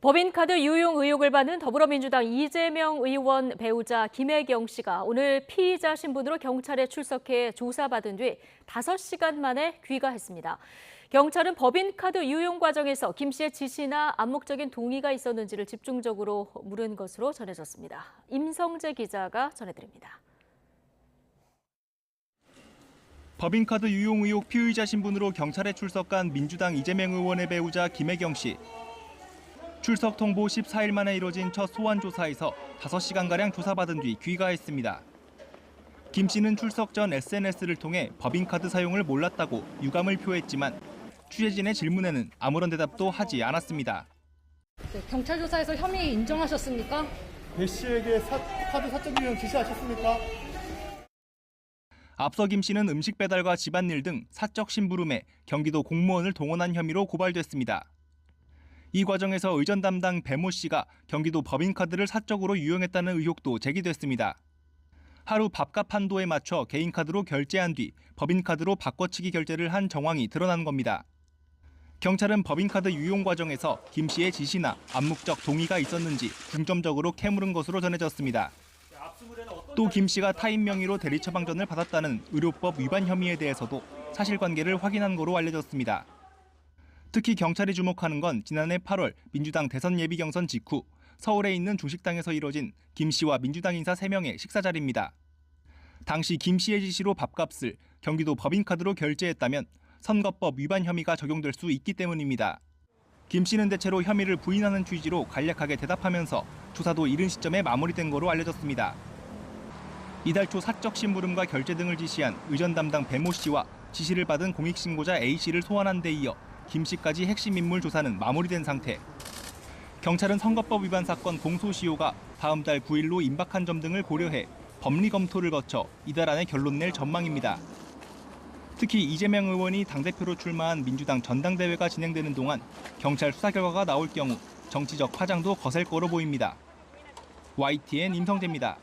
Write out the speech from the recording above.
법인카드 유용 의혹을 받는 더불어민주당 이재명 의원 배우자 김혜경 씨가 오늘 피의자 신분으로 경찰에 출석해 조사받은 뒤 5시간 만에 귀가했습니다. 경찰은 법인카드 유용 과정에서 김 씨의 지시나 암묵적인 동의가 있었는지를 집중적으로 물은 것으로 전해졌습니다. 임성재 기자가 전해드립니다. 법인카드 유용 의혹 피의자 신분으로 경찰에 출석한 민주당 이재명 의원의 배우자 김혜경 씨. 출석 통보 14일 만에 이뤄진 첫 소환 조사에서 5시간가량 조사받은 뒤 귀가했습니다. 김 씨는 출석 전 SNS를 통해 법인카드 사용을 몰랐다고 유감을 표했지만 취재진의 질문에는 아무런 대답도 하지 않았습니다. 경찰 조사에서 혐의 인정하셨습니까? 배 씨에게 카드 사적 유용 지시하셨습니까? 앞서 김 씨는 음식 배달과 집안일 등 사적 심부름에 경기도 공무원을 동원한 혐의로 고발됐습니다. 이 과정에서 의전 담당 배모 씨가 경기도 법인카드를 사적으로 유용했다는 의혹도 제기됐습니다. 하루 밥값 한도에 맞춰 개인카드로 결제한 뒤 법인카드로 바꿔치기 결제를 한 정황이 드러난 겁니다. 경찰은 법인카드 유용 과정에서 김 씨의 지시나 암묵적 동의가 있었는지 중점적으로 캐물은 것으로 전해졌습니다. 또 김 씨가 타인 명의로 대리 처방전을 받았다는 의료법 위반 혐의에 대해서도 사실관계를 확인한 거로 알려졌습니다. 특히 경찰이 주목하는 건 지난해 8월 민주당 대선 예비 경선 직후 서울에 있는 중식당에서 이뤄진 김 씨와 민주당 인사 3명의 식사 자리입니다. 당시 김 씨의 지시로 밥값을 경기도 법인카드로 결제했다면 선거법 위반 혐의가 적용될 수 있기 때문입니다. 김 씨는 대체로 혐의를 부인하는 취지로 간략하게 대답하면서 조사도 이른 시점에 마무리된 거로 알려졌습니다. 이달 초 사적 심부름과 결제 등을 지시한 의전 담당 배모 씨와 지시를 받은 공익신고자 A 씨를 소환한 데 이어 김 씨까지 핵심 인물 조사는 마무리된 상태. 경찰은 선거법 위반 사건 공소시효가 다음 달 9일로 임박한 점 등을 고려해 법리 검토를 거쳐 이달 안에 결론 낼 전망입니다. 특히 이재명 의원이 당대표로 출마한 민주당 전당대회가 진행되는 동안 경찰 수사 결과가 나올 경우 정치적 파장도 거셀 거로 보입니다. YTN 임성재입니다.